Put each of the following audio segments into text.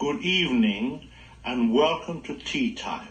good evening, and welcome to Tea Time.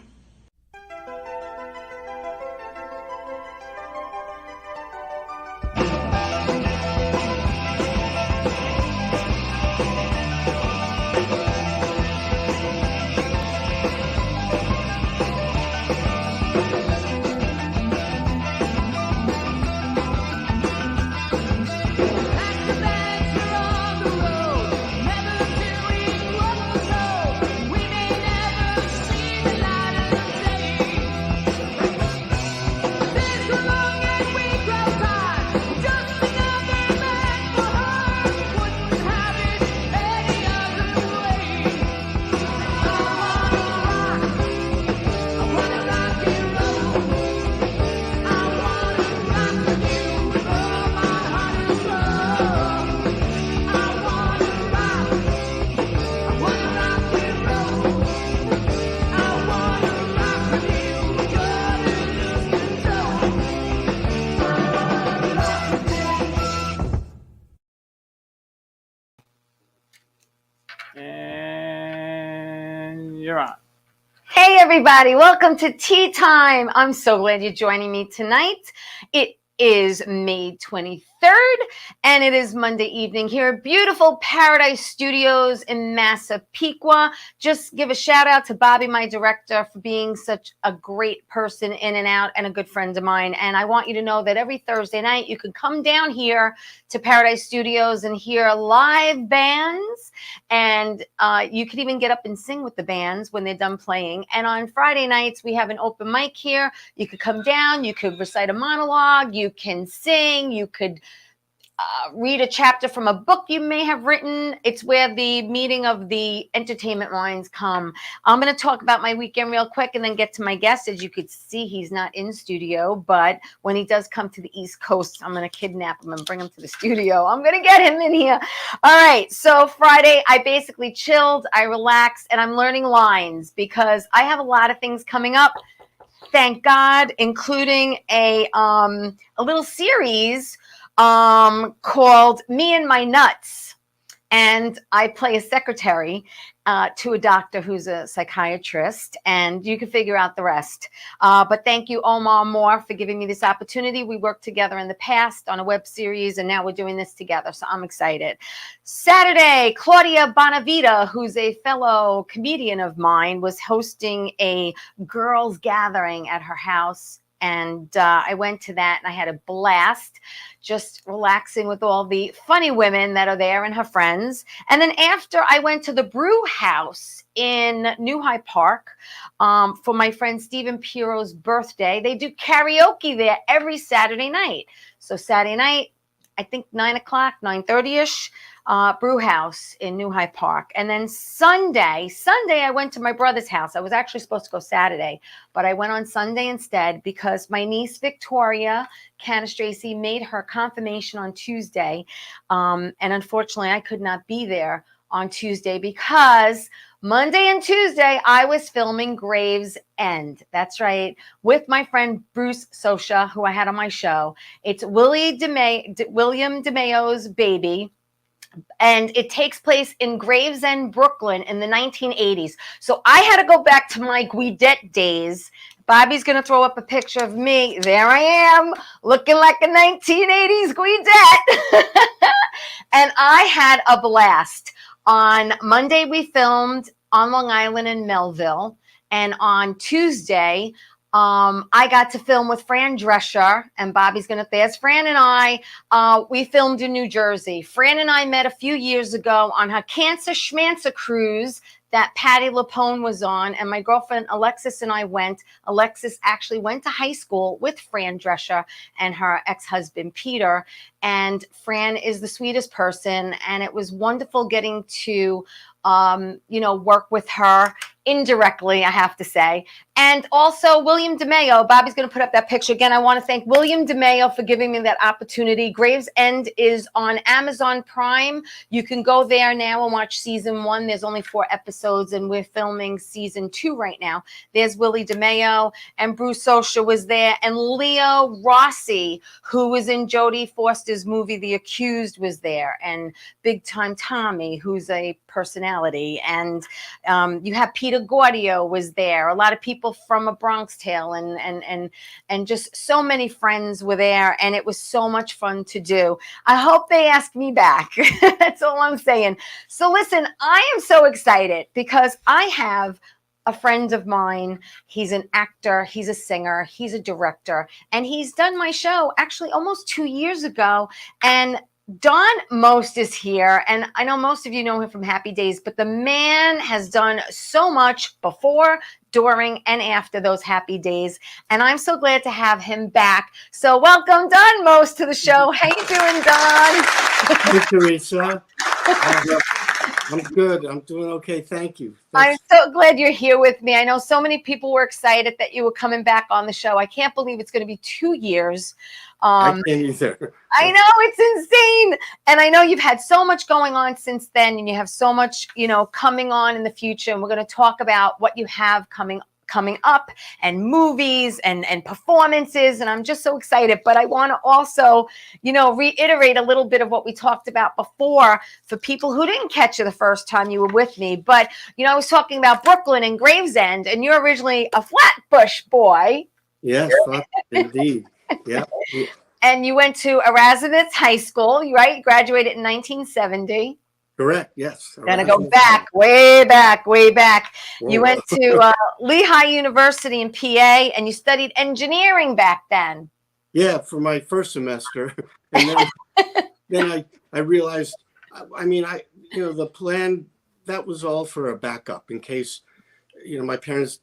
And you're on. Hey everybody, welcome to Tea Time. I'm so glad you're joining me tonight. It is May 23rd and it is Monday evening here at beautiful Paradise Studios in Massapequa. Just give a shout out to Bobby, my director, for being such a great person in and out and a good friend of mine. And I want you to know that every Thursday night you can come down here to Paradise Studios and hear live bands. And you could even get up and sing with the bands when they're done playing. And on Friday nights, we have an open mic here. You could come down, you could recite a monologue, you can sing, you could read a chapter from a book you may have written. It's where the meeting of the entertainment minds come. I'm going to talk about my weekend real quick and then get to my guest. As you could see, he's not in studio, but when he does come to the East Coast, I'm going to kidnap him and bring him to the studio. I'm going to get him in here. All right. So Friday, I basically chilled, I relaxed, and I'm learning lines because I have a lot of things coming up. Thank God, including a little series called Me and My Nuts. And I play a secretary to a doctor who's a psychiatrist, and you can figure out the rest. But thank you, Omar Moore, for giving me this opportunity. We worked together in the past on a web series, and now we're doing this together, so I'm excited. Saturday, Claudia Bonavita, who's a fellow comedian of mine, was hosting a girls' gathering at her house. And I went to that and I had a blast just relaxing with all the funny women that are there and her friends. And then after I went to the Brew House in New Hyde Park for my friend Stephen Piro's birthday. They do karaoke there every Saturday night. So Saturday night, I think 9 o'clock, 9:30ish, Brew House in New Hyde Park. And then Sunday, I went to my brother's house. I was actually supposed to go Saturday, but I went on Sunday instead because my niece, Victoria Canastraci, made her confirmation on Tuesday. And unfortunately, I could not be there on Tuesday because Monday and Tuesday, I was filming Gravesend. That's right. With my friend Bruce Sosha, who I had on my show. It's William DeMayo's baby. And it takes place in Gravesend, Brooklyn in the 1980s. So I had to go back to my Guidette days. Bobby's going to throw up a picture of me. There I am, looking like a 1980s Guidette. And I had a blast. On Monday, we filmed on Long Island in Melville. And on Tuesday, I got to film with Fran Drescher, and Bobby's going to there's Fran and I. We filmed in New Jersey. Fran and I met a few years ago on her Cancer Schmancer cruise that Patti LuPone was on, and my girlfriend Alexis and I went. Alexis actually went to high school with Fran Drescher and her ex-husband Peter, and Fran is the sweetest person, and it was wonderful getting to work with her indirectly, I have to say. And also William DeMeo. Bobby's going to put up that picture again. I want to thank William DeMeo for giving me that opportunity. Gravesend is on Amazon Prime. You can go there now and watch season 1. There's only 4 episodes, and we're filming season 2 right now. There's Willie DeMeo, and Bruce Osha was there, and Leo Rossi, who was in Jodie Foster's movie The Accused, was there, and Big Time Tommy, who's a personality, and you have Peter Gaudio was there. A lot of people from A Bronx Tale, and just so many friends were there, and it was so much fun to do. I hope they ask me back. That's all I'm saying. So listen, I am so excited because I have a friend of mine. He's an actor, he's a singer, he's a director, and he's done my show actually almost 2 years ago. And Don Most is here, and I know most of you know him from Happy Days, but the man has done so much before, during, and after those Happy Days, and I'm so glad to have him back. So welcome, Don Most, to the show. How you doing, Don? Hey, Teresa. I'm good. I'm doing okay. Thank you. I'm so glad you're here with me. I know so many people were excited that you were coming back on the show. I can't believe it's going to be 2 years. I can't either. I know, it's insane. And I know you've had so much going on since then, and you have so much, coming on in the future. And we're going to talk about what you have coming up, and movies and performances. And I'm just so excited. But I want to also, reiterate a little bit of what we talked about before for people who didn't catch you the first time you were with me. But, I was talking about Brooklyn and Gravesend, and you're originally a Flatbush boy. Yes, indeed. Yeah. And you went to Erasmus High School, right? You graduated in 1970. Correct. Yes. Gonna go back, way back, way back. Whoa. You went to Lehigh University in PA, and you studied engineering back then. Yeah, for my first semester, and then I realized, the plan, that was all for a backup in case, my parents,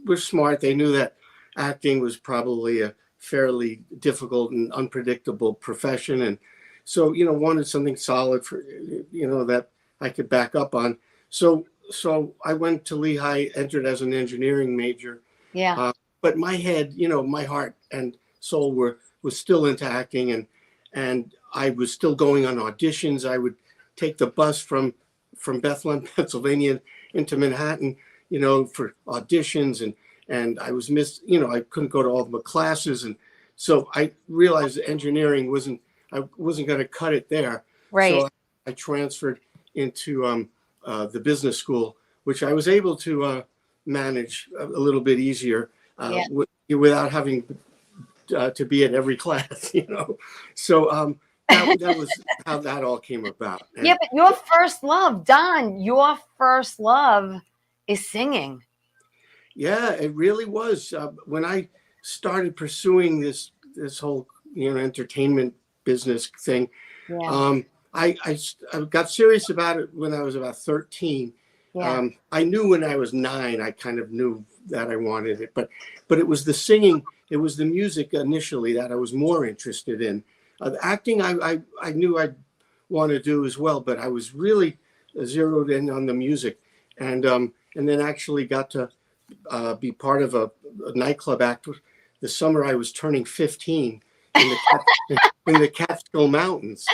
were smart. They knew that acting was probably a fairly difficult and unpredictable profession, and so wanted something solid for that I could back up on. So I went to Lehigh, entered as an engineering major. Yeah. But my head, my heart and soul was still into acting, and I was still going on auditions. I would take the bus from Bethlehem, Pennsylvania into Manhattan, for auditions, and I was I couldn't go to all the classes, and so I realized that engineering I wasn't going to cut it there. Right. So I transferred into the business school, which I was able to manage a little bit easier without having to be at every class, So that was how that all came about. And yeah, but your first love, Don, your first love is singing. yeah, it really was. When I started pursuing this whole entertainment business thing, I got serious about it when I was about 13. Yeah. I knew when I was 9, I kind of knew that I wanted it, but it was the singing, it was the music initially that I was more interested in. Acting, I knew I'd want to do as well, but I was really zeroed in on the music, and then actually got to be part of a nightclub act the summer I was turning 15 in the Catskill Mountains,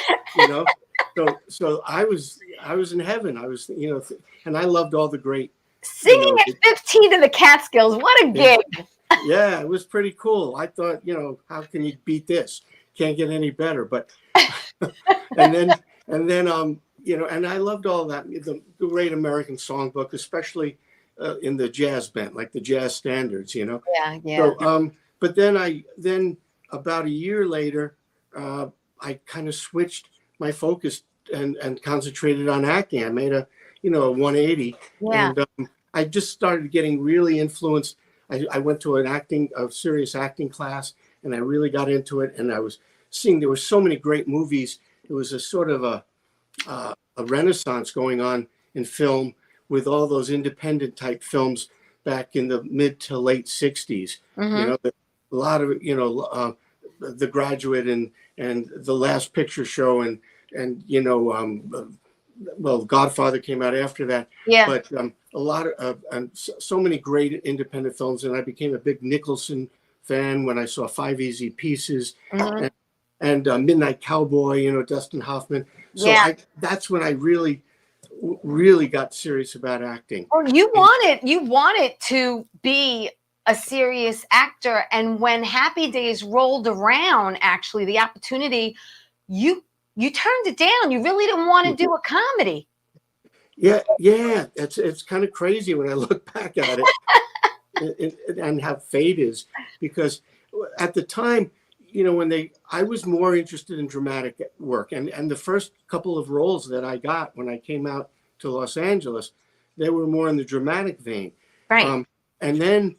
So I was in heaven. I was, and I loved all the great singing at 15 in the Catskills. What a gig! Yeah, it was pretty cool. I thought, how can you beat this? Can't get any better. But and then and I loved all that, the Great American Songbook, especially in the jazz band, like the jazz standards, Yeah. So, but then about a year later, I kind of switched my focus and concentrated on acting. I made a 180. Yeah. And I just started getting really influenced. I went to a serious acting class, and I really got into it. And I was seeing there were so many great movies. It was a sort of a renaissance going on in film with all those independent type films back in the mid to late 60s. Mm-hmm. A lot of The Graduate and The Last Picture Show and well, Godfather came out after that. Yeah. But a lot of and so many great independent films, and I became a big Nicholson fan when I saw Five Easy Pieces Mhm. and Midnight Cowboy. Dustin Hoffman. So Yeah. that's when I really got serious about acting. Well, you wanted to be a serious actor, and when Happy Days rolled around, actually, the opportunity, you turned it down. You really didn't want to do a comedy. Yeah. It's kind of crazy when I look back at it and how fate is, because at the time, I was more interested in dramatic work, and the first couple of roles that I got when I came out to Los Angeles, they were more in the dramatic vein. Right. And then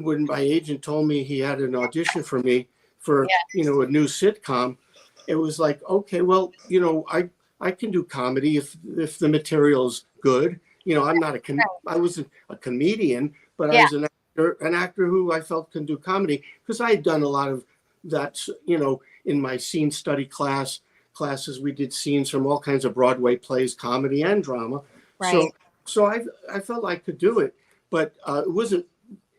when my agent told me he had an audition for me for a new sitcom, it was like, okay, well, I can do comedy if the material's good. I'm not I wasn't a comedian, but I was an actor who I felt can do comedy, because I had done a lot of that, in my scene study classes. We did scenes from all kinds of Broadway plays, comedy and drama. Right. So I felt I could do it, but it wasn't,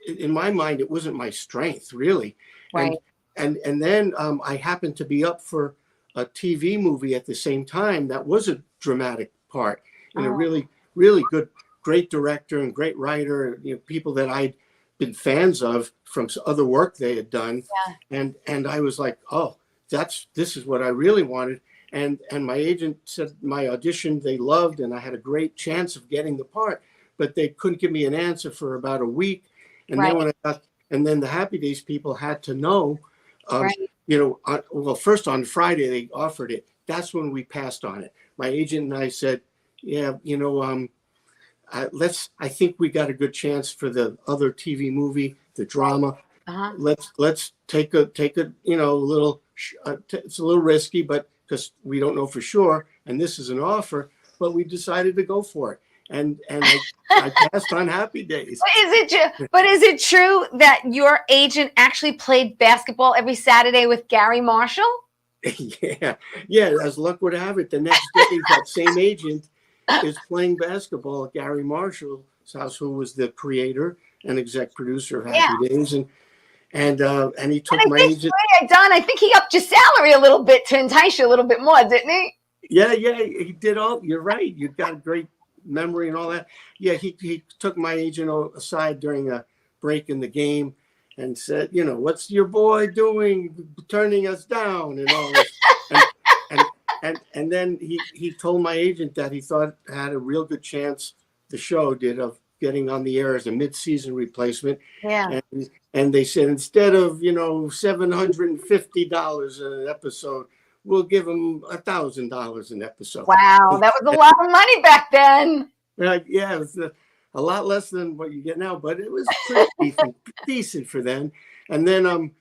in my mind, it wasn't my strength, really. Right. And then I happened to be up for a TV movie at the same time that was a dramatic part, and a really, really good, great director and great writer, people that I'd been fans of from other work they had done. Yeah. And I was like, oh, this is what I really wanted. And my agent said my audition they loved, and I had a great chance of getting the part, but they couldn't give me an answer for about a week. And then then the Happy Days people had to know, well, first on Friday they offered it. That's when we passed on it. My agent and I said, yeah, I think we got a good chance for the other TV movie, the drama. Uh-huh. Let's take a little. It's a little risky, but because we don't know for sure, and this is an offer, but we decided to go for it. And I passed on Happy Days. But is it true that your agent actually played basketball every Saturday with Gary Marshall? Yeah. As luck would have it, the next day that same agent is playing basketball at Gary Marshall's house, who was the creator and exec producer of Happy Days, and he took my agent. Don, I think he upped your salary a little bit to entice you a little bit more, didn't he? Yeah, he did all. You're right. You've got a great memory and all that. Yeah, he took my agent aside during a break in the game and said, what's your boy doing, turning us down and all this. And then he told my agent that he thought had a real good chance, the show did, of getting on the air as a mid-season replacement. Yeah. And they said, instead of, $750 an episode, we'll give him $1,000 an episode. Wow, that was a lot of money back then. Yeah, it was a lot less than what you get now, but it was pretty decent for then. And then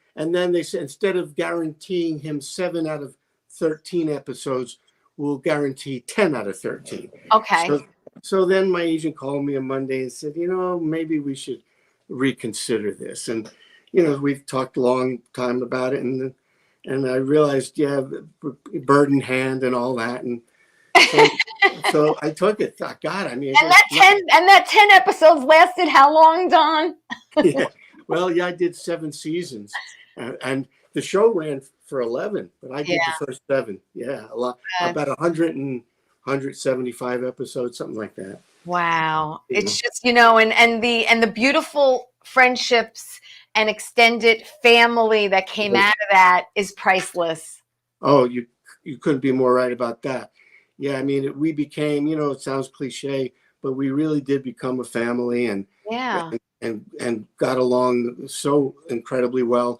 they said, instead of guaranteeing him 7 out of 13 episodes, we'll guarantee 10 out of 13. Okay. So then my agent called me on Monday and said, maybe we should reconsider this. And, we've talked a long time about it. And I realized, bird in hand and all that. And so I took it. God, I mean. And that 10 episodes lasted how long, Don? Yeah. Well, I did 7 seasons. And the show ran for 11, but I did the first 7. Yeah, a lot. About 175 episodes, something like that. Wow. It's just, and the beautiful friendships and extended family that came out of that is priceless. Oh, you couldn't be more right about that. Yeah, I mean, we became, it sounds cliche, but we really did become a family and got along so incredibly well,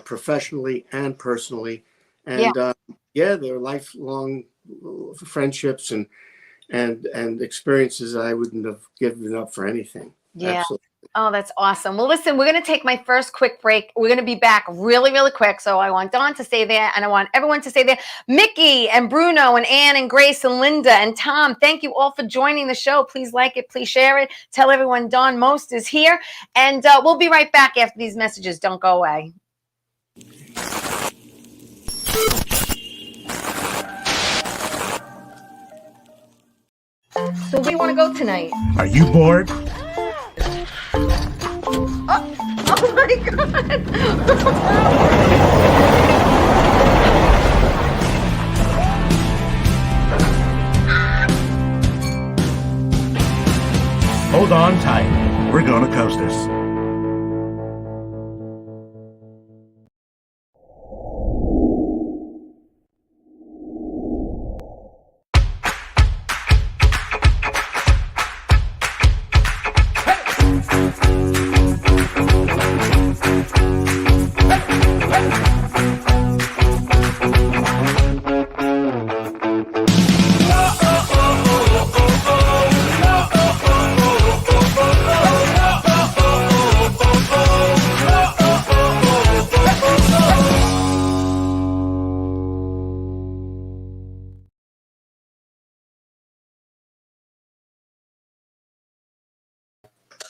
professionally and personally. And they're lifelong friendships and experiences I wouldn't have given up for anything. Yeah. Absolutely. Oh, that's awesome. Well, listen, we're going to take my first quick break. We're going to be back really, really quick. So I want Dawn to stay there, and I want everyone to stay there. Mickey and Bruno and Ann and Grace and Linda and Tom, thank you all for joining the show. Please like it. Please share it. Tell everyone Dawn Most is here. And we'll be right back after these messages. Don't go away. So where do you want to go tonight? Are you bored? Oh my God. Hold on tight. We're gonna coast this.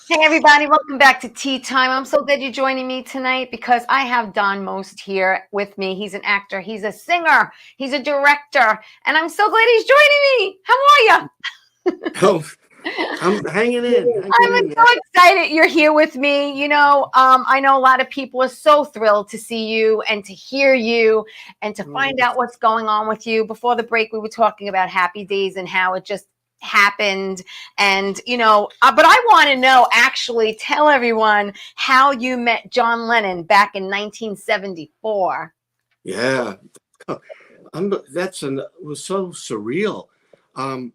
Hey everybody, welcome back to Tea Time. I'm so glad you're joining me tonight because I have Don Most here with me. He's an actor, he's a singer, he's a director, and I'm so glad he's joining me. How are you? Oh, I'm hanging in. I'm so excited you're here with me. You know, I know a lot of people are so thrilled to see you and to hear you and to find out what's going on with you. Before the break, we were talking about Happy Days and how it just happened. And, you know, but I want to know, actually, tell everyone how you met John Lennon back in 1974. Yeah, it was so surreal, and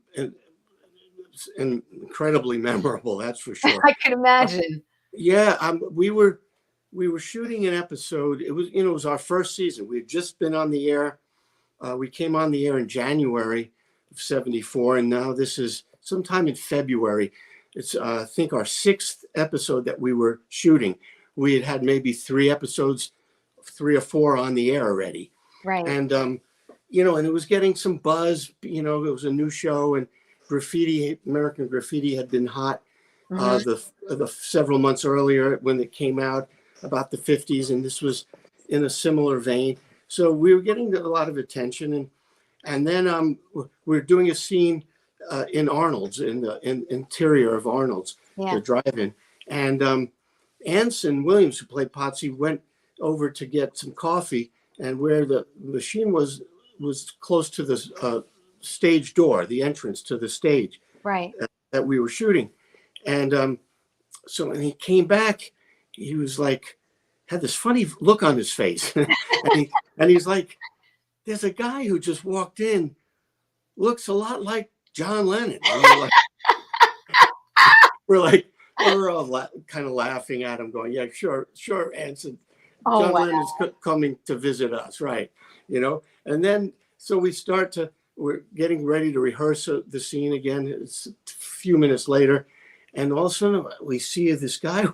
incredibly memorable. That's for sure. I can imagine. Yeah, we were shooting an episode. It was our first season. We had just been on the air. We came on the air in January of '74, and now this is sometime in February. It's I think our 6th episode that we were shooting. We had maybe 3 episodes, 3 or 4 on the air already. Right. And and it was getting some buzz. It was a new show, and American Graffiti had been hot the several months earlier when it came out about the 50s, and this was in a similar vein. So we were getting a lot of attention, and then we're doing a scene in Arnold's, in the interior of Arnold's, the drive-in, and Anson Williams, who played Potsy, went over to get some coffee, and where the machine was close to the stage door, the entrance to the stage, right, that we were shooting. And so when he came back, he was like, had this funny look on his face. and he's like, there's a guy who just walked in, looks a lot like John Lennon. And we're all kind of laughing at him, going, yeah, sure, Anson. John Lennon's coming to visit us, right? And then so we're getting ready to rehearse the scene again. It's a few minutes later, and all of a sudden we see this guy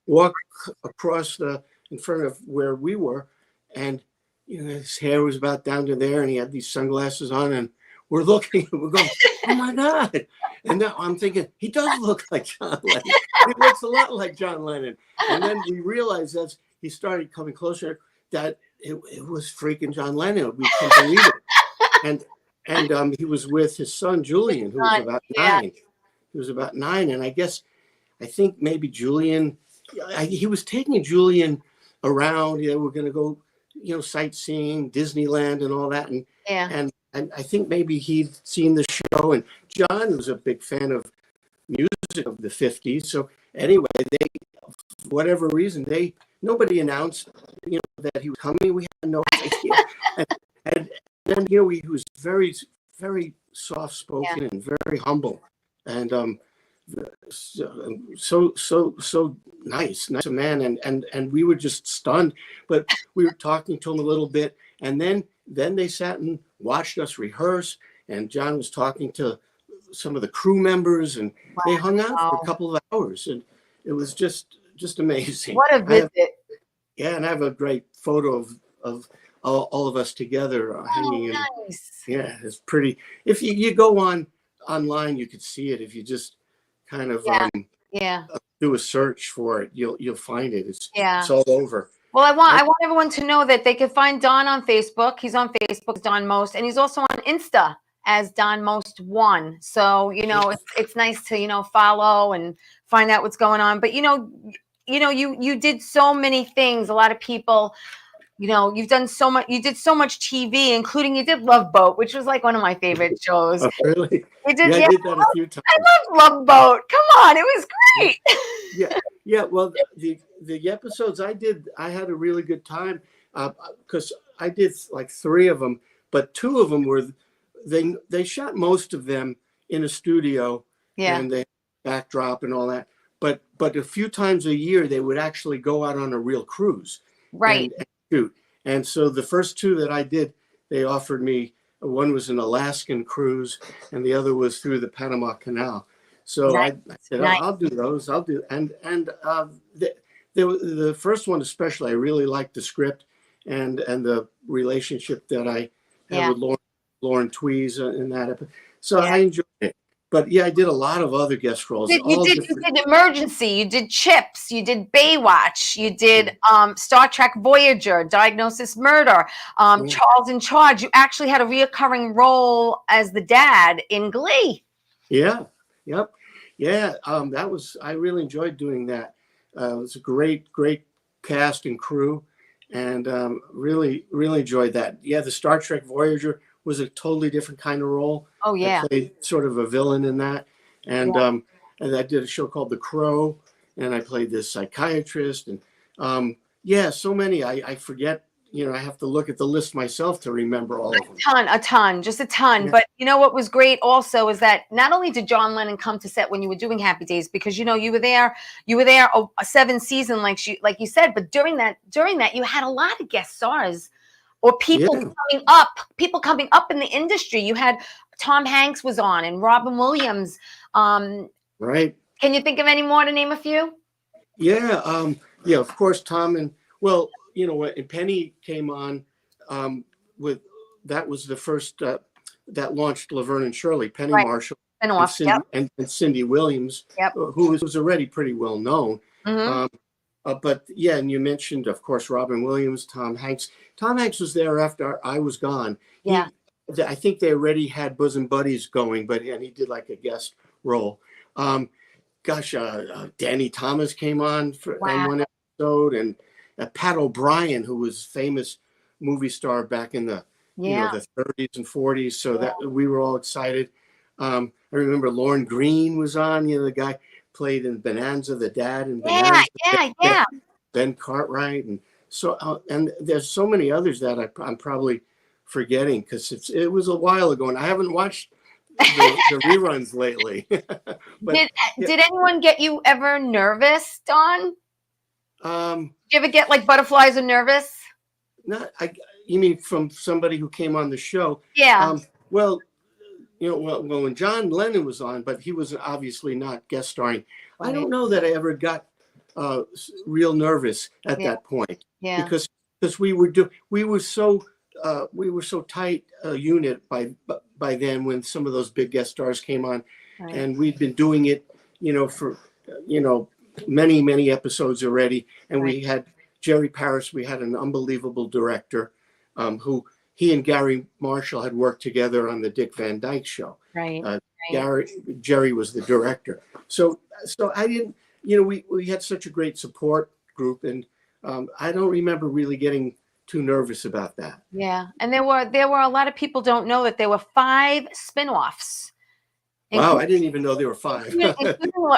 walk across in front of where we were, and his hair was about down to there, and he had these sunglasses on, and we're looking, we're going, oh my God. And now I'm thinking, he does look like John Lennon. He looks a lot like John Lennon. And then we realized as he started coming closer that it was freaking John Lennon. We couldn't believe it. And he was with his son, Julian, who was about 9. He was about 9. And I think maybe Julian, he was taking Julian around. We're going to go, sightseeing, Disneyland and all that. And I think maybe he'd seen the show. And John was a big fan of music of the 50s. So anyway, for whatever reason, nobody announced, that he was coming. We had no idea. And then, he was very, very soft-spoken and very humble. And so nice a man. And we were just stunned. But we were talking to him a little bit. And then they sat and watched us rehearse. And John was talking to some of the crew members. And they hung out for a couple of hours. And it was just amazing. What a visit. And I have a great photo of all of us together hanging in. Nice. Yeah, it's pretty. If you go online, you could see it. If you just kind of do a search for it, you'll find it. It's all over. Well, I want everyone to know that they can find Don on Facebook. He's on Facebook, Don Most, and he's also on Insta as Don Most 1. So, it's nice to, follow and find out what's going on. But, you did so many things. A lot of people, you've done so much. You did so much TV, including you did Love Boat, which was like one of my favorite shows. Oh, really? You did, I did that a few times. I love Love Boat. Come on, it was great. Yeah. Well, the episodes I did, I had a really good time because I did like 3 of them, but 2 of them were they shot most of them in a studio, and they backdrop and all that. But a few times a year they would actually go out on a real cruise, right? And shoot. And so the first 2 that I did, they offered me. One was an Alaskan cruise, and the other was through the Panama Canal. So I said, I'll do those. I'll do, and the first one especially, I really liked the script and the relationship that I had with Lauren Tweez in that episode. So I enjoyed it. But I did a lot of other guest roles. You did Emergency, you did Chips, you did Baywatch, you did Star Trek Voyager, Diagnosis Murder, Charles in Charge. You actually had a reoccurring role as the dad in Glee. Yeah. Yep. Yeah. I really enjoyed doing that. It was a great cast and crew, and really enjoyed that. Yeah. The Star Trek Voyager was a totally different kind of role. Oh yeah. I played sort of a villain in that. And I did a show called The Crow, and I played this psychiatrist, and so many. I forget, I have to look at the list myself to remember all of them. A ton. Yeah. But what was great also is that not only did John Lennon come to set when you were doing Happy Days, because you were there a 7 season like you said, but during that you had a lot of guest stars or people coming up in the industry. You had Tom Hanks was on, and Robin Williams. Right. Can you think of any more to name a few? Yeah. Of course, Tom and and Penny came on with that was the first that launched Laverne and Shirley. Penny Marshall and Cindy Williams, who was already pretty well known. Mm-hmm. And you mentioned, of course, Robin Williams, Tom Hanks. Tom Hanks was there after I was gone. Yeah. I think they already had Bosom Buddies going, and he did like a guest role. Danny Thomas came on on one episode, and Pat O'Brien, who was famous movie star back in the the 30s and 40s. So that we were all excited. I remember Lorne Greene was on. The guy played in Bonanza, the dad in Bonanza. Yeah. Ben Cartwright, and so and there's so many others that I'm probably forgetting because it was a while ago, and I haven't watched the reruns lately. But, did anyone get you ever nervous, Don? Did you ever get like butterflies or nervous? You mean from somebody who came on the show? Yeah. Well, when John Lennon was on, but he was obviously not guest starring. Right. I don't know that I ever got real nervous at that point. Yeah. Because we were so tight a unit by then when some of those big guest stars came on, and we'd been doing it, for many episodes already, and we had Jerry Paris. We had an unbelievable director, who he and Gary Marshall had worked together on the Dick Van Dyke Show. Right. Jerry was the director. So I didn't, we had such a great support group, and I don't remember really getting too nervous about that. Yeah, and there were a lot of people don't know that there were 5 spin-offs. Wow, I didn't even know there were 5.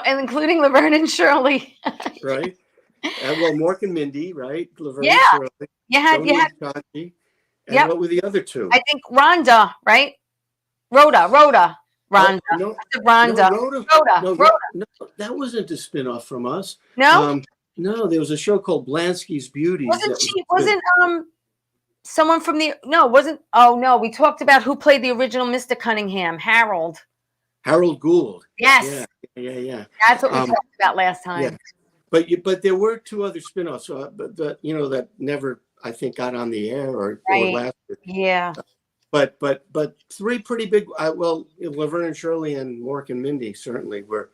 including Laverne and Shirley. Right. Mork and Mindy, right? Laverne and Shirley. You had Conti. And what were the other 2? I think Rhonda, right? Rhoda. Rhonda. No, that wasn't a spin-off from us. No? No, there was a show called Blansky's Beauties. Someone from we talked about who played the original Mr. Cunningham, Harold Gould. Yes. Yeah. That's what we talked about last time. Yeah. But there were 2 other spin-offs, that never, I think, got on the air or lasted. Yeah. But 3 pretty big. Laverne and Shirley and Mork and Mindy certainly were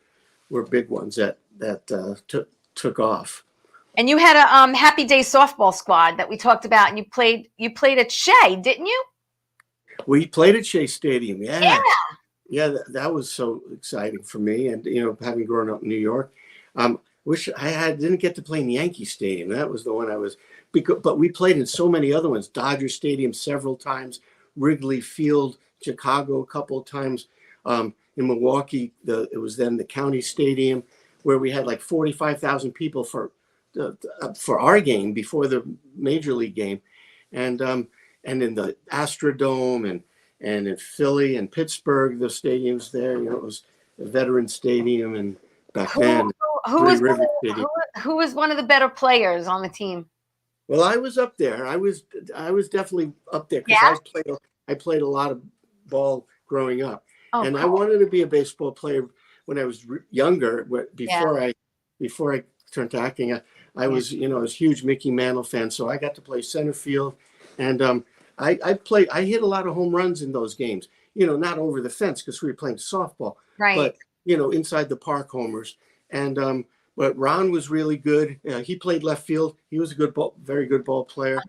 big ones that took off. And you had a Happy Day softball squad that we talked about, and you played at Shea, didn't you? We played at Shea Stadium. Yeah. Yeah, that was so exciting for me. And, having grown up in New York, wish didn't get to play in Yankee Stadium. That was the one but we played in so many other ones. Dodger Stadium several times, Wrigley Field, Chicago a couple of times. In Milwaukee, it was then the County Stadium, where we had like 45,000 people for our game before the Major League game. And in the Astrodome and in Philly and Pittsburgh, the stadiums there, it was a Veteran Stadium, and back then, who was one of the better players on the team? Well, I was up there. I was definitely up there because I played a lot of ball growing up, and cool. I wanted to be a baseball player when I was younger. Before I turned to acting, I was I was a huge Mickey Mantle fan, so I got to play center field, and I hit a lot of home runs in those games. Not over the fence because we were playing softball, right? But inside the park homers. And but Ron was really good. He played left field. He was very good ball player.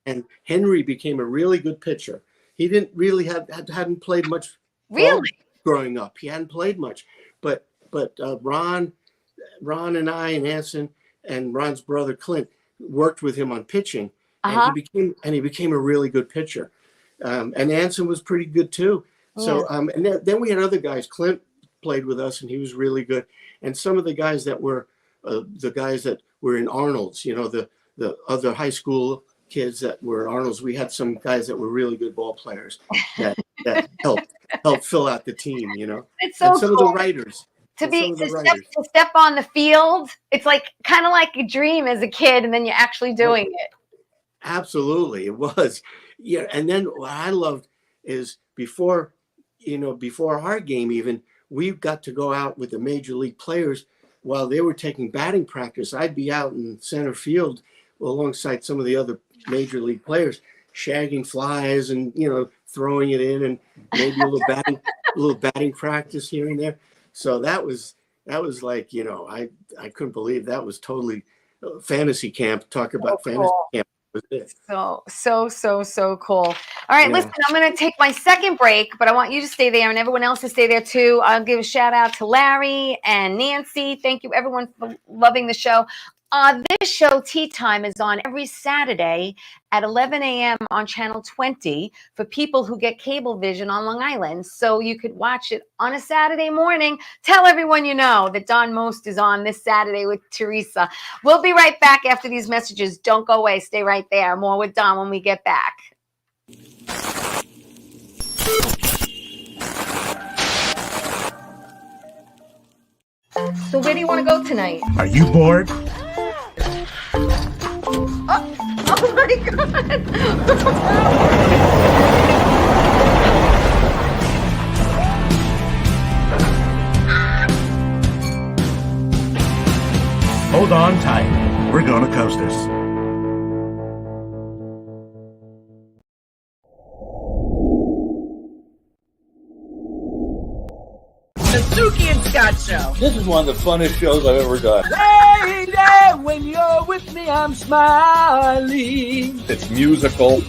And Henry became a really good pitcher. He didn't really hadn't played much. Really? Growing up, he hadn't played much. But Ron and I and Anson and Ron's brother Clint worked with him on pitching. And he became a really good pitcher. And Anson was pretty good too. So and then we had other guys. Clint played with us, and he was really good. And some of the guys that were in Arnold's, the other high school kids that were Arnold's, we had some guys that were really good ball players that helped fill out the team. It's so and some cool. of the writers. To step on the field. It's kind of like a dream as a kid, and then you're actually doing it. Absolutely, it was. Yeah, and then what I loved is before our game even, we got to go out with the major league players while they were taking batting practice. I'd be out in center field alongside some of the other major league players, shagging flies and throwing it in, and maybe a little batting practice here and there. So that was like I couldn't believe that was totally fantasy camp. Talk about fantasy camp. So cool. All right, listen, I'm going to take my second break, but I want you to stay there and everyone else to stay there too. I'll give a shout out to Larry and Nancy. Thank you everyone for loving the show. This show, Tea Time, is on every Saturday at 11 a.m. on Channel 20 for people who get Cablevision on Long Island. So you could watch it on a Saturday morning. Tell everyone you know that Don Most is on this Saturday with Teresa. We'll be right back after these messages. Don't go away. Stay right there. More with Don when we get back. So where do you want to go tonight? Are you bored? Oh my God. Hold on tight. We're gonna coast this. The Suki and Scott Show. This is one of the funnest shows I've ever done. Lady, when you're with me, I'm smiling. It's musical.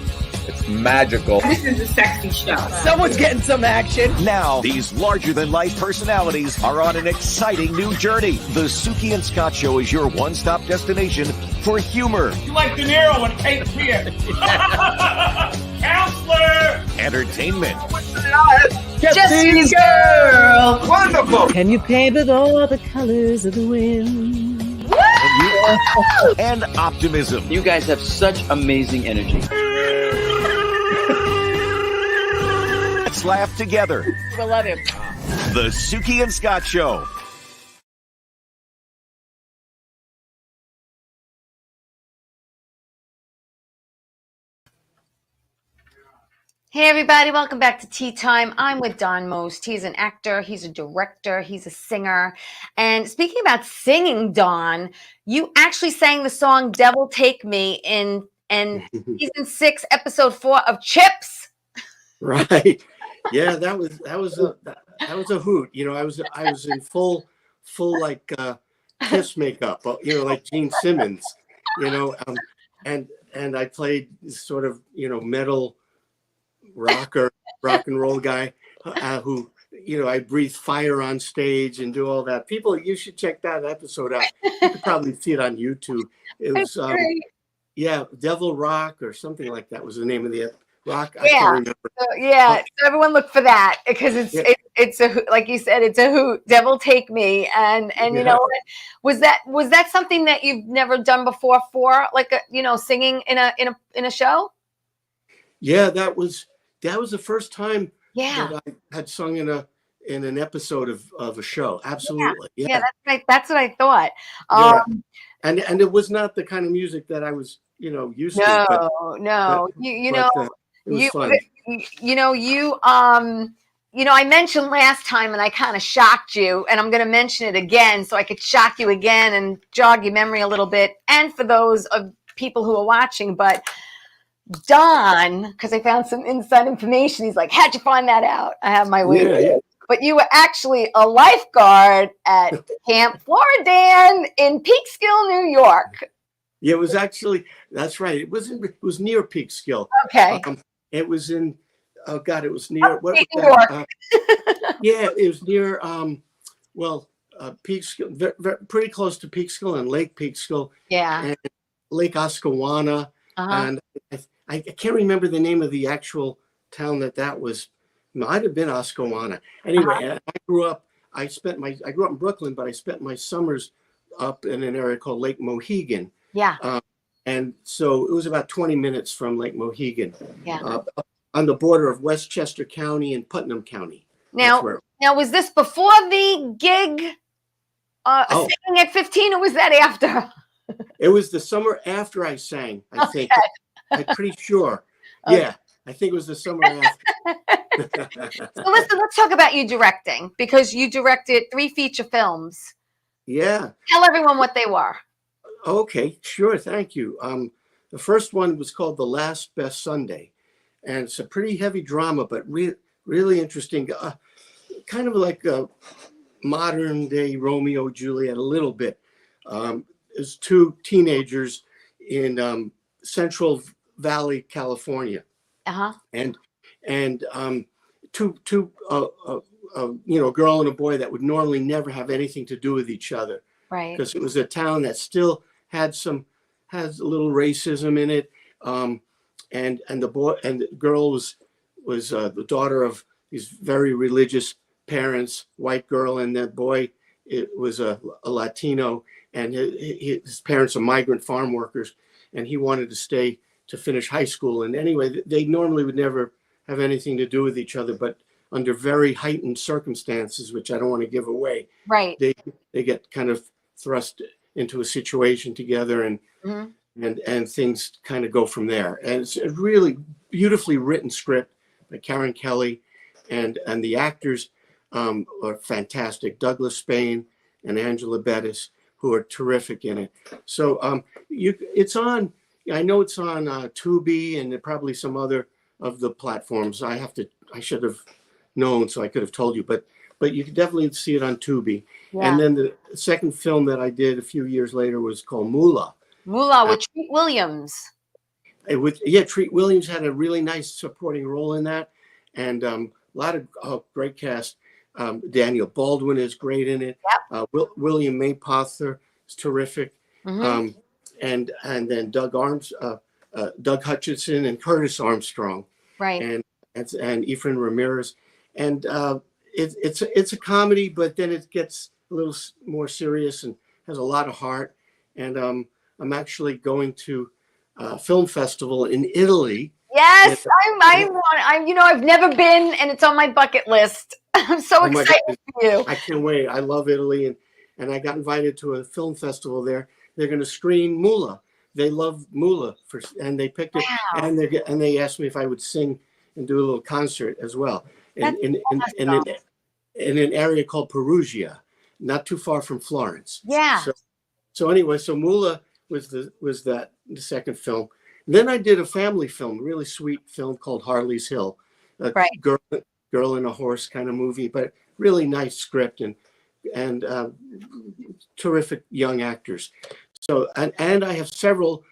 It's magical. This is a sexy show. Someone's getting some action. Now, these larger-than-life personalities are on an exciting new journey. The Suki and Scott Show is your one-stop destination for humor. You like De Niro and Kate Pierce. Counselor! Entertainment. Jesse's girl. Wonderful. Can you paint with all the colors of the wind? And optimism. You guys have such amazing energy. Let's laugh together. I love him. The Suki and Scott Show. Hey everybody, welcome back to Tea Time. I'm with Don Most. He's an actor, he's a director, he's a singer. And speaking about singing, Don, you actually sang the song Devil Take Me in season 6, episode 4 of Chips. Right. Yeah, that was a hoot. I was in full like Kiss makeup, like Gene Simmons, and I played sort of, rock and roll guy who, I breathe fire on stage and do all that. People, you should check that episode out. You could probably see it on YouTube. It was, Devil Rock or something like that was the name of the rock. I can't remember. So everyone look for that because it's a like you said, it's a hoot. Devil Take Me, and you know what? Was that something that you've never done before for like singing in a show? Yeah, that was the first time Yeah. that I had sung in an episode of a show. Absolutely. Yeah. That's what I thought. Yeah. And it was not the kind of music that I was, used to. But It was fun. I mentioned last time and I kind of shocked you, and I'm going to mention it again so I could shock you again and jog your memory a little bit. And for those of people who are watching, but Don, because I found some inside information, he's like, how'd you find that out? I have my way. Yeah. But you were actually a lifeguard at Camp Floridan in Peekskill, New York. Yeah, it was actually, that's right. It was near Peekskill. Okay. It was in, it was near, what was New that? It was near, Peekskill, pretty close to Peekskill and Lake Peekskill. Yeah. And Lake Oscawana. And I can't remember the name of the actual town that was. Might have been Oscawana. Anyway, I grew up in Brooklyn, but I spent my summers up in an area called Lake Mohegan. Yeah. And so it was about 20 minutes from Lake Mohegan. Yeah. On the border of Westchester County and Putnam County. Now was this before the gig singing at 15, or was that after? It was the summer after I sang, I think. I'm pretty sure. Okay. Yeah. I think it was the summer after. So listen, let's talk about you directing, because you directed 3 feature films. Yeah. Tell everyone what they were. Okay, sure. Thank you. The first one was called The Last Best Sunday, and it's a pretty heavy drama, but really interesting. Kind of like a modern day Romeo and Juliet a little bit. There's 2 teenagers in Central Valley, California. And two a girl and a boy that would normally never have anything to do with each other, Right. because it was a town that still has a little racism in it. And the girl was the daughter of these very religious parents, white girl, and that boy, it was a Latino, and his parents are migrant farm workers, and he wanted to stay to finish high school. And anyway, they normally would never have anything to do with each other, but under very heightened circumstances, which I don't want to give away, Right. they get kind of thrust into a situation together, and things kind of go from there. And it's a really beautifully written script by Karen Kelly, and the actors are fantastic. Douglas Spain and Angela Bettis, who are terrific in it. So it's on. I know it's on Tubi and probably some other of the platforms. I should have known, so I could have told you, but you can definitely see it on Tubi. Yeah. And then the second film that I did a few years later was called Moolah. Moolah with Treat Williams. Treat Williams had a really nice supporting role in that, and a lot of great cast. Daniel Baldwin is great in it. Yep. William Mapother is terrific. And then Doug Hutchinson and Curtis Armstrong, Right. and Ephraim Ramirez, and it's a comedy, but then it gets a little more serious and has a lot of heart. And I'm actually going to a film festival in Italy. Yes, I've never been, and it's on my bucket list. I'm so excited for you. I can't wait. I love Italy, and I got invited to a film festival there. They're going to screen Moolah. They love Moolah, and they picked it. Wow. And they asked me if I would sing and do a little concert as well in an area called Perugia, not too far from Florence. Yeah. So anyway, so Moolah was the second film. Then I did a family film, really sweet film called Harley's Hill, a girl and a horse kind of movie, but really nice script and terrific young actors. So and I have several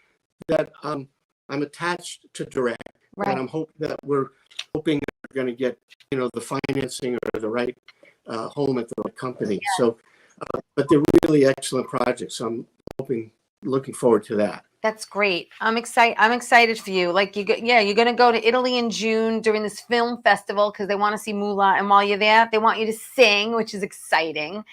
that I'm attached to direct, Right. and I'm hoping that we're hoping they're going to get, the financing or the right home at the right company. Yeah. So, but they're really excellent projects. So I'm looking forward to that. That's great. I'm excited. I'm excited for you. Like you're going to go to Italy in June during this film festival because they want to see Mulan. And while you're there, they want you to sing, which is exciting.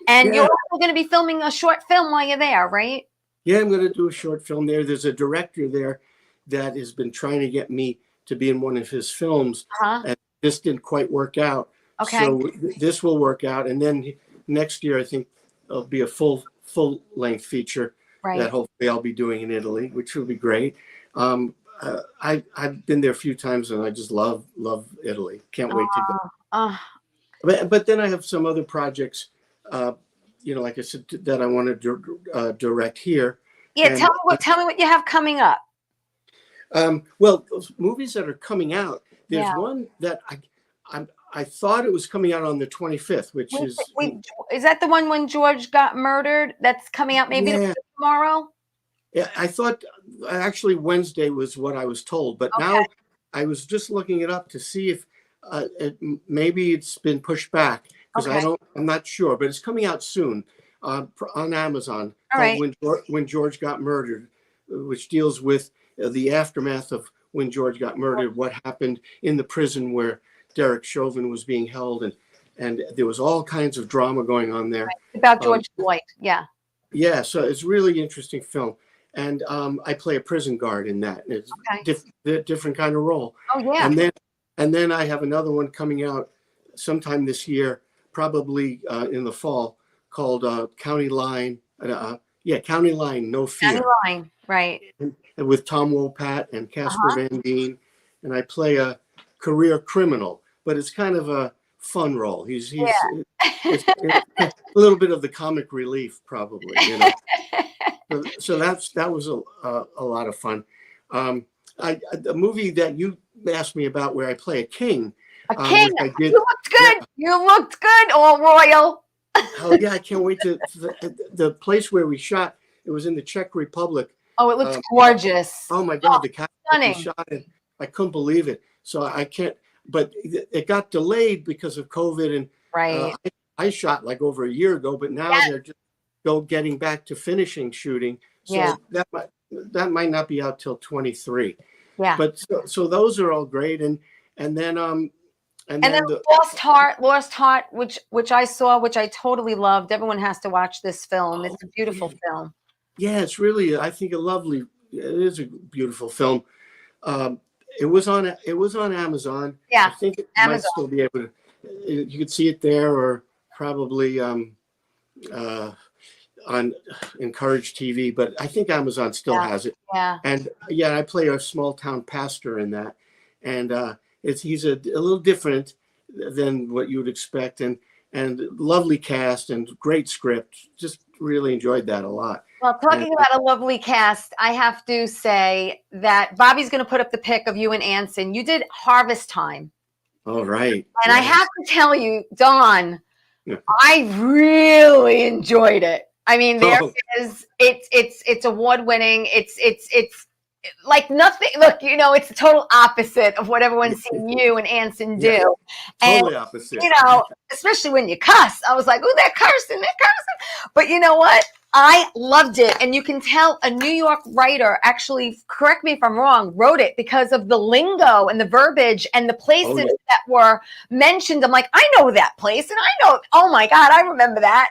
And you're also going to be filming a short film while you're there, right? Yeah, I'm going to do a short film there. There's a director there that has been trying to get me to be in one of his films, and this didn't quite work out. Okay. So this will work out, and then next year I think there'll be a full length feature. Right. That hopefully I'll be doing in Italy, which will be great. I've been there a few times and I just love Italy. Can't wait to go. But then I have some other projects, like I said, that I want to direct here. Yeah, tell me what you have coming up. Well, those movies that are coming out, there's one that I thought it was coming out on the 25th, which is that the one when George got murdered? That's coming out maybe tomorrow? Yeah, I thought actually Wednesday was what I was told, but now I was just looking it up to see if maybe it's been pushed back because I'm not sure, but it's coming out soon on Amazon. Called When George Got Murdered, which deals with the aftermath of when George got murdered, what happened in the prison where Derek Chauvin was being held, and there was all kinds of drama going on there. About George Floyd, Yeah, so it's a really interesting film. And I play a prison guard in that. And it's different kind of role. Oh, yeah. And then I have another one coming out sometime this year, probably in the fall, called County Line. County Line, No Fear. County Line, right. And with Tom Wopat and Casper Van Dien. And I play a career criminal, but it's kind of a fun role. He's it's a little bit of the comic relief, probably. So that was a lot of fun. The movie that you asked me about, where I play a king. You looked good. Yeah. You looked good, all royal. Oh yeah, I can't wait to the place where we shot. It was in the Czech Republic. Oh, it looks gorgeous. Oh my God, the castle stunning. we shot it. I couldn't believe it. So I can't. But it got delayed because of COVID, and I shot like over a year ago, but now they're just getting back to finishing shooting. So that might not be out till 23. Yeah. But so those are all great, and then the Lost Heart, which I saw, which I totally loved. Everyone has to watch this film. It's a beautiful film. Yeah, it's really, I think, it is a beautiful film. It was on Amazon. Yeah, I think it might still be able to. You could see it there, or probably on Encourage TV. But I think Amazon still has it. Yeah. And I play a small town pastor in that, and he's a little different than what you would expect, and lovely cast and great script. Just really enjoyed that a lot. Well, talking about a lovely cast, I have to say that Bobby's going to put up the pic of you and Anson. You did Harvest Time. Oh, right. And I have to tell you, Don, I really enjoyed it. I mean, it's award winning. It's like nothing. Look, it's the total opposite of what everyone's seen you and Anson do. Yeah, totally opposite. Especially when you cuss. I was like, "Oh, they're cursing. But you know what? I loved it. And you can tell a New York writer, actually, correct me if I'm wrong, wrote it because of the lingo and the verbiage and the places that were mentioned. I'm like, I know that place. And I know, oh my God, I remember that.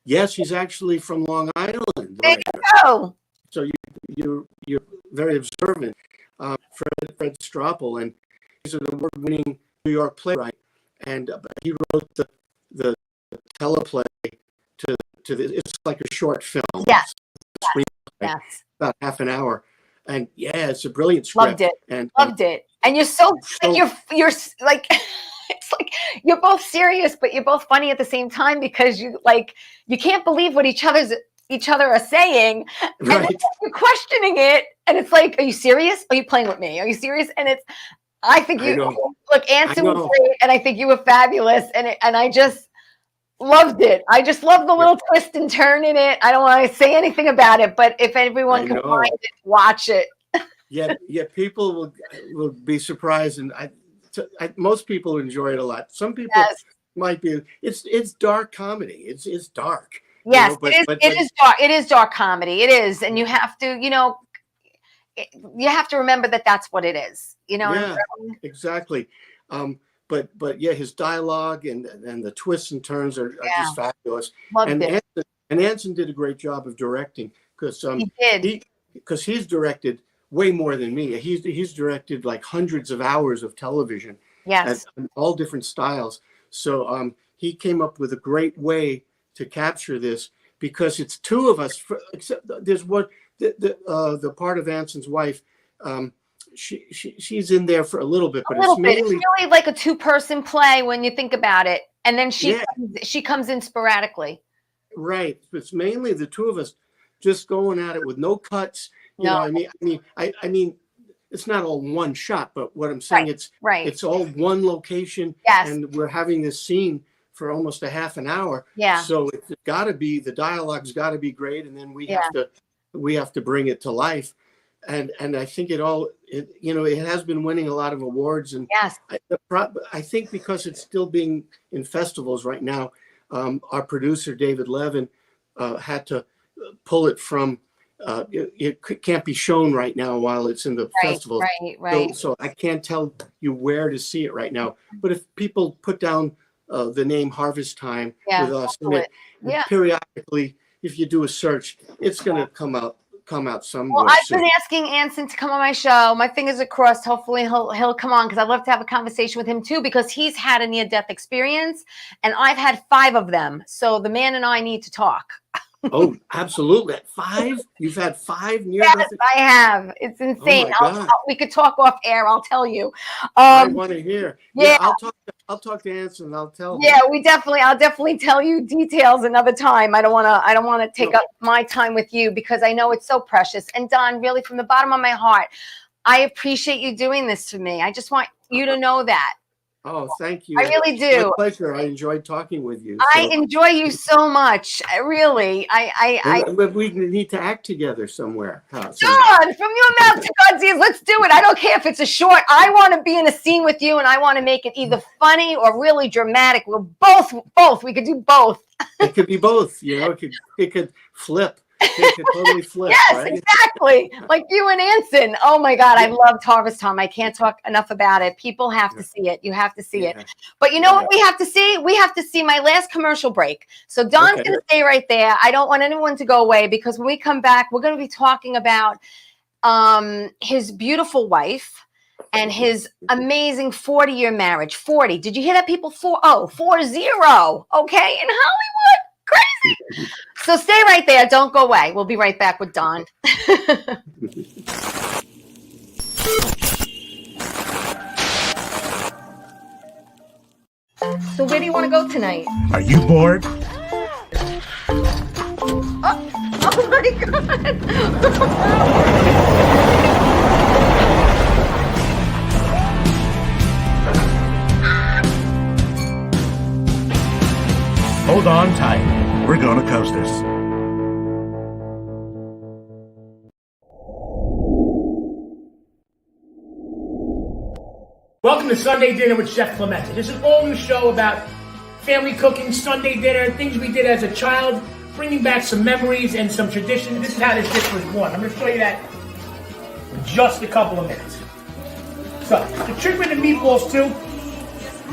Yes, she's actually from Long Island. There you go. So you're very observant. Fred Stropel, and he's an award-winning New York playwright. And he wrote the teleplay to this. It's like a short film. Yes. About half an hour. And it's a brilliant script. Loved it. And loved it. And you're so like you're like it's like you're both serious, but you're both funny at the same time because you can't believe what each other are saying. Right. And you're questioning it, and it's like, are you serious? Are you playing with me? Are you serious? And I think look, Anson was great, and I think you were fabulous, and I just loved it. I just love the little twist and turn in it. I don't want to say anything about it, but if everyone can find it, watch it. Yeah, people will be surprised, and most people enjoy it a lot. Some people Yes. might be. It's dark comedy. It's dark. Yes, You know, it is dark. It is dark comedy. It is, and you have to, you have to remember that that's what it is. Yeah, exactly. But yeah, his dialogue and the twists and turns are just fabulous. Loved it. And Anson did a great job of directing because He did. because he's directed way more than me. He's directed like hundreds of hours of television. Yes. And all different styles. So he came up with a great way to capture this because it's two of us. Except there's one the part of Anson's wife. She's in there for a little bit, but It's really like a two-person play when you think about it, and then she comes in sporadically. Right. It's mainly the two of us just going at it with no cuts. You know, I mean, it's not all one shot, but what I'm saying, it's all one location. Yes. And we're having this scene for almost a half an hour. Yeah. So it's got to be, the dialogue's got to be great. And then we have to bring it to life. And I think it has been winning a lot of awards. And yes, I think because it's still being in festivals right now, our producer, David Levin, had to pull it from, it can't be shown right now while it's in the festival. Right. So I can't tell you where to see it right now. But if people put down the name Harvest Time with us in it, periodically, if you do a search, it's going to come out somewhere. Well, I've been asking Anson to come on my show. My fingers are crossed. Hopefully he'll come on because I'd love to have a conversation with him too because he's had a near-death experience and I've had 5 of them. So the man and I need to talk. Oh, absolutely. 5? You've had 5 near-death? Yes, I have. It's insane. Oh We could talk off air. I'll tell you. I want to hear. Yeah, I'll talk to Anson. I'll tell him. Yeah, I'll definitely tell you details another time. I don't want to take up my time with you because I know it's so precious. And Don, really from the bottom of my heart, I appreciate you doing this for me. I just want you to know that. Oh, thank you. I really do. My pleasure. I enjoyed talking with you. I enjoy you so much. Really. We need to act together somewhere. Don, from your mouth to God's ears, let's do it. I don't care if it's a short. I want to be in a scene with you and I want to make it either funny or really dramatic. We're both. We could do both. It could be both. It could flip. It could totally flip. Yes, right? exactly. Like you and Anson. Oh my God, I loved Harvest Time. I can't talk enough about it. People have to see it. You have to see it. But you know what we have to see? We have to see my last commercial break. So Don's going to stay right there. I don't want anyone to go away because when we come back, we're going to be talking about his beautiful wife and his amazing 40-year marriage. 40. Did you hear that, people? 40. Okay, in Hollywood. Crazy. So stay right there. Don't go away. We'll be right back with Don. So where do you want to go tonight? Are you bored? Oh my God. Hold on tight. We're gonna coast this. Welcome to Sunday Dinner with Chef Clemente. This is an all-new show about family cooking, Sunday dinner, things we did as a child, bringing back some memories and some traditions. This is how this dish was born. I'm going to show you that in just a couple of minutes. So, the trick with the meatballs, too,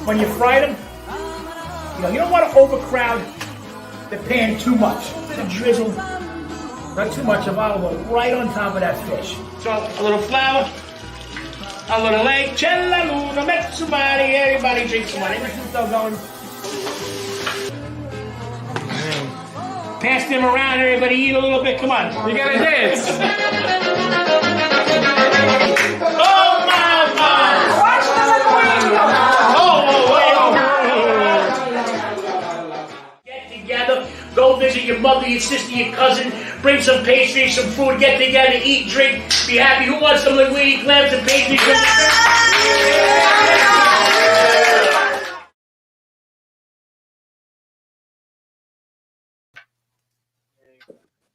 when you fry them, you don't want to overcrowd the pan too much. Just a drizzle, not too much of olive oil, right on top of that fish. So, a little flour, a little egg, Cella Luna, met somebody, everybody drink some wine. Everything's still going. Pass them around, everybody eat a little bit. Come on, you gotta dance. Oh my God! Watch the Get together, go visit your mother, your sister, your cousin, bring some pastry, some food, get together, eat, drink, be happy. Who wants some linguine, clams, and pastry?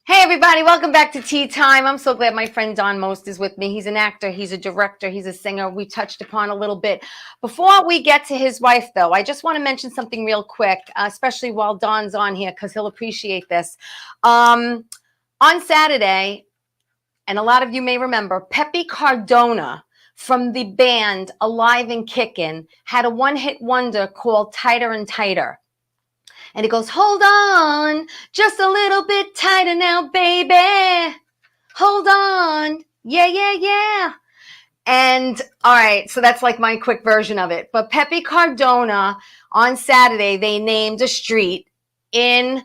Hey everybody, welcome back to Tea Time. I'm so glad my friend Don Most is with me. He's an actor, he's a director, he's a singer. We touched upon a little bit. Before we get to his wife though, I just want to mention something real quick, especially while Don's on here because he'll appreciate this. On Saturday, and a lot of you may remember, Pepe Cardona from the band Alive and Kickin' had a one-hit wonder called Tighter and Tighter. And it goes, hold on, just a little bit tighter now, baby. Hold on. Yeah, yeah, yeah. And all right, so that's like my quick version of it. But Pepe Cardona, on Saturday, they named a street in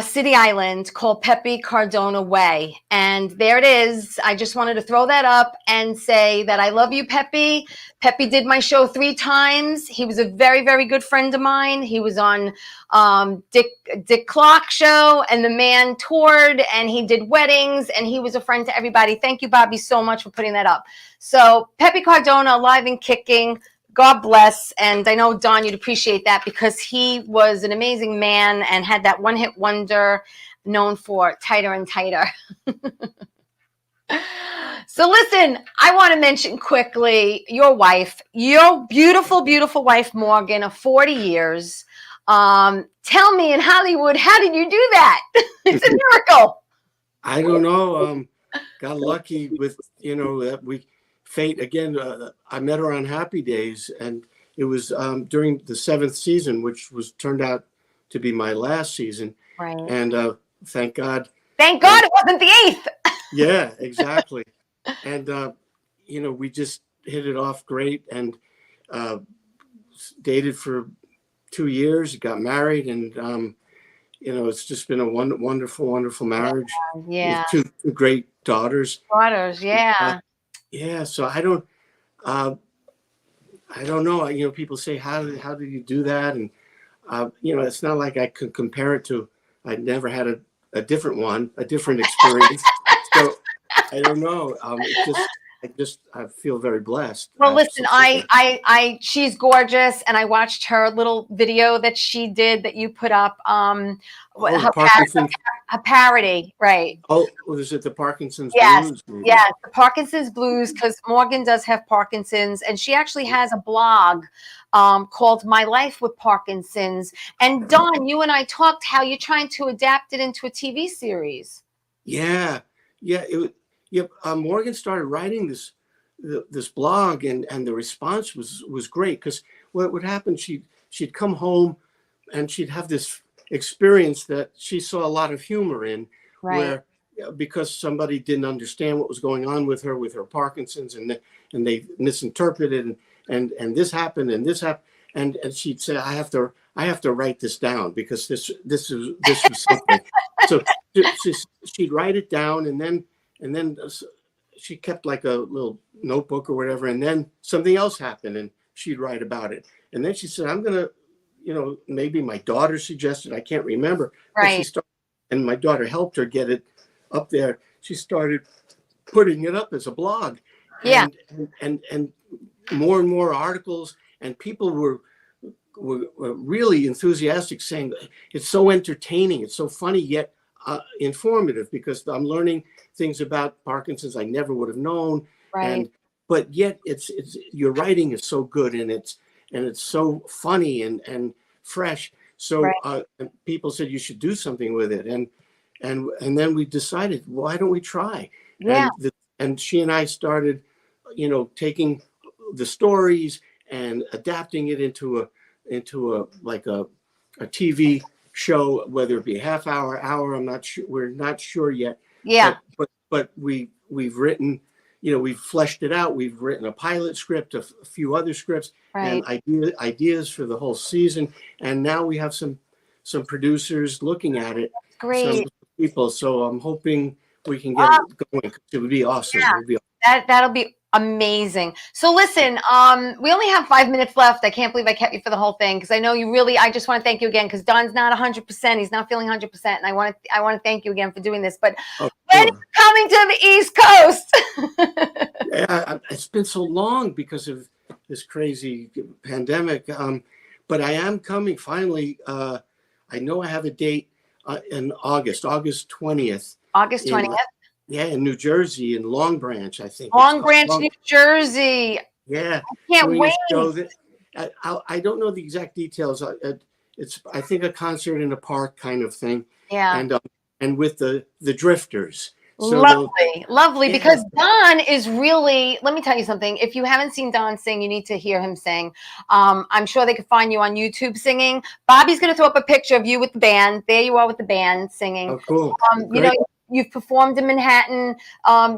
City Island called Pepe Cardona Way. And there it is. I just wanted to throw that up and say that I love you, Pepe. Pepe did my show 3 times. He was a very, very good friend of mine. He was on Dick Clark show, and the man toured and he did weddings and he was a friend to everybody. Thank you, Bobby, so much for putting that up. So Pepe Cardona, Alive and Kicking. God bless. And I know, Don, you'd appreciate that because he was an amazing man and had that one-hit wonder known for Tighter and Tighter. So listen, I want to mention quickly your wife, your beautiful, beautiful wife, Morgan, of 40 years. Tell me, in Hollywood, how did you do that? It's a miracle. I don't know. Got lucky with, that fate again. I met her on Happy Days, and it was during the 7th season, which was turned out to be my last season. Right. And thank God. Thank God it wasn't the 8th. Yeah, exactly. And we just hit it off great, and dated for 2 years. Got married, and it's just been a wonderful, wonderful marriage. Yeah. With two great daughters. Yeah. Yeah, so I don't know. People say, how did you do that? And it's not like I could compare it to. I never had a different experience. So I don't know. I feel very blessed. Well, listen, she's gorgeous, and I watched her little video that she did that you put up. A parody, right? Oh, was it the Parkinson's Blues? Movie? Yes, the Parkinson's Blues, because Morgan does have Parkinson's, and she actually has a blog called My Life with Parkinson's. And Don, you and I talked how you're trying to adapt it into a TV series. Yeah. Morgan started writing this blog, and the response was great, because what would happen, she'd come home and she'd have this experience that she saw a lot of humor in, right, where because somebody didn't understand what was going on with her Parkinson's, and they misinterpreted, and this happened and this happened, and she'd say, I have to write this down because this was something. So she'd write it down, and then she kept like a little notebook or whatever, and then something else happened and she'd write about it. And then she said, I'm going to, maybe my daughter suggested, I can't remember. Right. And my daughter helped her get it up there. She started putting it up as a blog. Yeah. And more and more articles, and people were really enthusiastic, saying it's so entertaining, it's so funny, yet informative, because I'm learning things about Parkinson's I never would have known. Right. But yet it's your writing is so good, and it's so funny and fresh. So right. People said you should do something with it, and then we decided, why don't we try? Yeah. And she and I started, taking the stories and adapting it into a TV show, whether it be a half hour. I'm not sure. We're not sure yet. Yeah. But we've written, we've fleshed it out. We've written a pilot script, a few other scripts, right, and ideas for the whole season. And now we have some producers looking at it. Great. Some people. So I'm hoping we can get it going. It would be awesome. Yeah. It would be That'll be amazing. So listen, we only have 5 minutes left. I can't believe I kept you for the whole thing, because I know you really, I just want to thank you again, because Don's not 100%. He's not feeling 100%. And I want to thank you again for doing this. But when are you coming to the East Coast? Yeah, it's been so long because of this crazy pandemic. But I am coming finally. I know I have a date in August 20th. August 20th. Yeah, in New Jersey, in Long Branch, I think. Long Branch, New Jersey. Yeah. Can't doing wait. a show that, I don't know the exact details. It's, I think, a concert in a park kind of thing. Yeah. And with the Drifters. So lovely. Yeah. Because Don is really, let me tell you something. If you haven't seen Don sing, you need to hear him sing. I'm sure they could find you on YouTube singing. Bobby's going to throw up a picture of you with the band. There you are with the band singing. Oh, cool. You know, you've performed in Manhattan.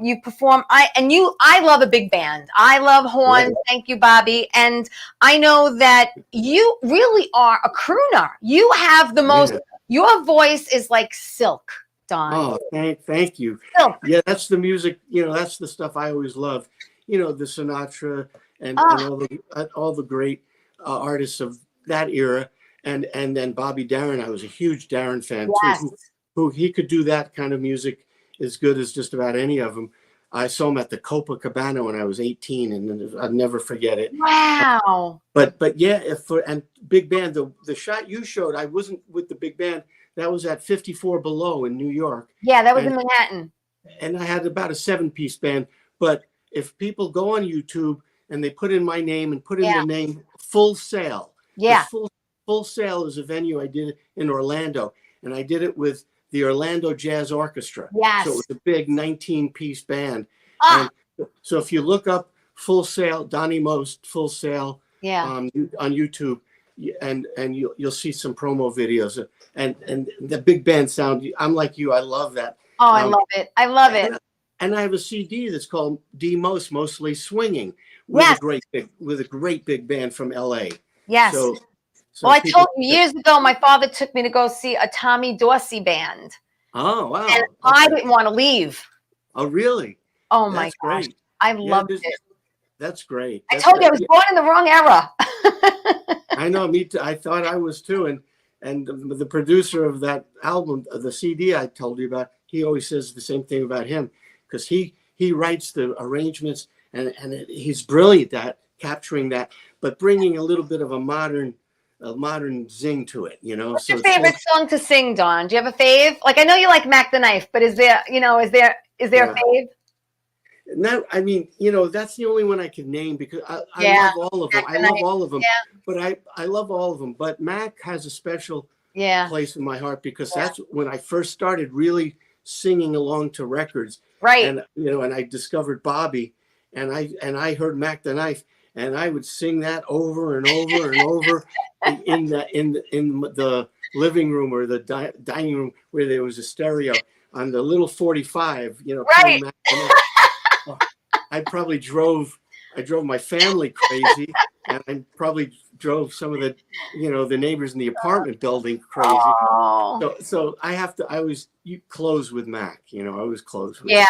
You perform. I love a big band. I love horns. Right. Thank you, Bobby. And I know that you really are a crooner. You have the most. Your voice is like silk, Don. Oh, thank you. Silk. Yeah, that's the music. You know, that's the stuff I always loved. You know, the Sinatra and all the great artists of that era, and then Bobby Darin. I was a huge Darin fan too. Who he could do that kind of music as good as just about any of them. I saw him at the Copacabana when I was 18, and I'd never forget it. Wow. But yeah, and big band, the shot you showed, I wasn't with the big band. That was at 54 Below in New York. Yeah, that was in Manhattan. And I had about a 7-piece band. But if people go on YouTube and they put in my name and put in the name Full Sail. Yeah. Full Sail is a venue I did in Orlando, and I did it with the Orlando Jazz Orchestra. Yes. So it was a big 19-piece band. Ah. And so if you look up Full Sail, Donnie Most, Full Sail on YouTube, and you'll see some promo videos. And the big band sound, I'm like you, I love that. Oh, I love it. I love it. And I have a CD that's called D Most, Mostly Swinging, with a great big band from LA. Yes. So well, I told you years ago, my father took me to go see a Tommy Dorsey band. Oh, wow. And I didn't want to leave. Oh, really? Oh, my gosh. Great. I loved it. That's great. I told you I was born in the wrong era. I know, me too. I thought I was too. And the producer of that album, the CD I told you about, he always says the same thing about him, because he writes the arrangements, and he's brilliant at capturing that, but bringing a little bit of a modern zing to it, you know. What's your favorite song to sing, Don? Do you have a fave? Like, I know you like Mac the Knife, but is there a fave? No, I mean, you know, that's the only one I can name, because I love all of them. I love all of them, but I love all of them. But Mac has a special place in my heart, because that's when I first started really singing along to records. Right. And you know, and I discovered Bobby, and I heard Mac the Knife, and I would sing that over and over and over in the living room or the dining room where there was a stereo on the little 45, you know. Right. I probably drove my family crazy, and I probably drove some of the neighbors in the apartment building crazy. Oh. So I was close with Mac, you know, I was close with All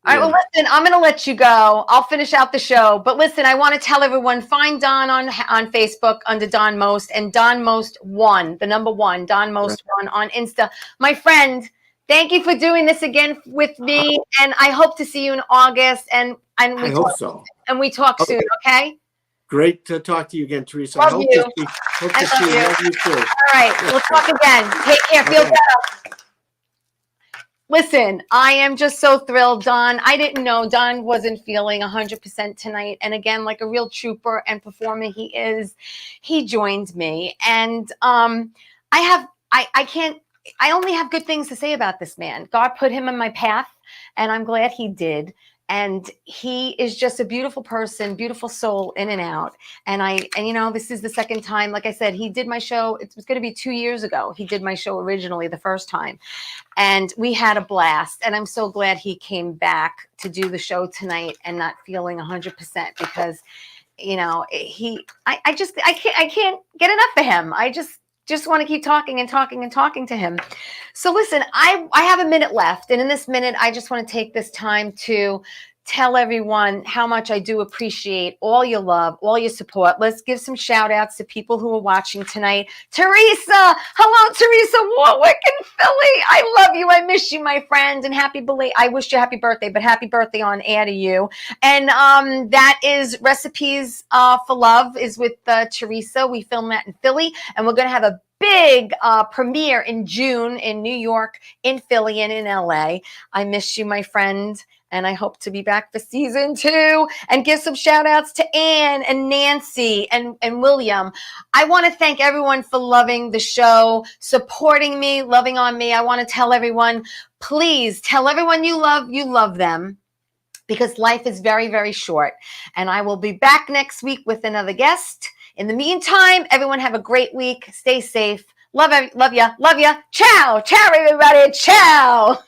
right, well, listen, I'm going to let you go. I'll finish out the show. But listen, I want to tell everyone, find Don on Facebook under Don Most, and Don Most 1, the number 1, Don Most 1 on Insta. My friend, thank you for doing this again with me, and I hope to see you in August. And we hope so. And we talk soon, okay? Great to talk to you again, Teresa. Love you. Hope to see you. Love you too. All right, we'll talk again. Take care. Feel better. Listen, I am just so thrilled, Don. I didn't know Don wasn't feeling 100% tonight. And again, like a real trooper and performer he is, he joined me. And I only have good things to say about this man. God put him in my path, and I'm glad he did. And he is just a beautiful person, beautiful soul in and out. And you know, this is the second time, like I said, he did my show. It was going to be 2 years ago. He did my show originally the first time, and we had a blast. And I'm so glad he came back to do the show tonight and not feeling 100%, because, you know, I can't get enough of him. I just want to keep talking and talking and talking to him. So listen, I have a minute left. And in this minute, I just want to take this time to tell everyone how much I do appreciate all your love, all your support. Let's give some shout outs to people who are watching tonight. Teresa, hello, Teresa Warwick in Philly. I love you. I miss you, my friend. And I wish you happy birthday, but happy birthday on air to you. And that is Recipes for Love is with Teresa. We film that in Philly, and we're going to have a big premiere in June in New York, in Philly, and in LA. I miss you, my friend. And I hope to be back for season 2 and give some shout outs to Anne and Nancy and William. I want to thank everyone for loving the show, supporting me, loving on me. I want to tell everyone, please tell everyone you love them, because life is very, very short. And I will be back next week with another guest. In the meantime, everyone have a great week. Stay safe. Love ya. Ciao, everybody. Ciao.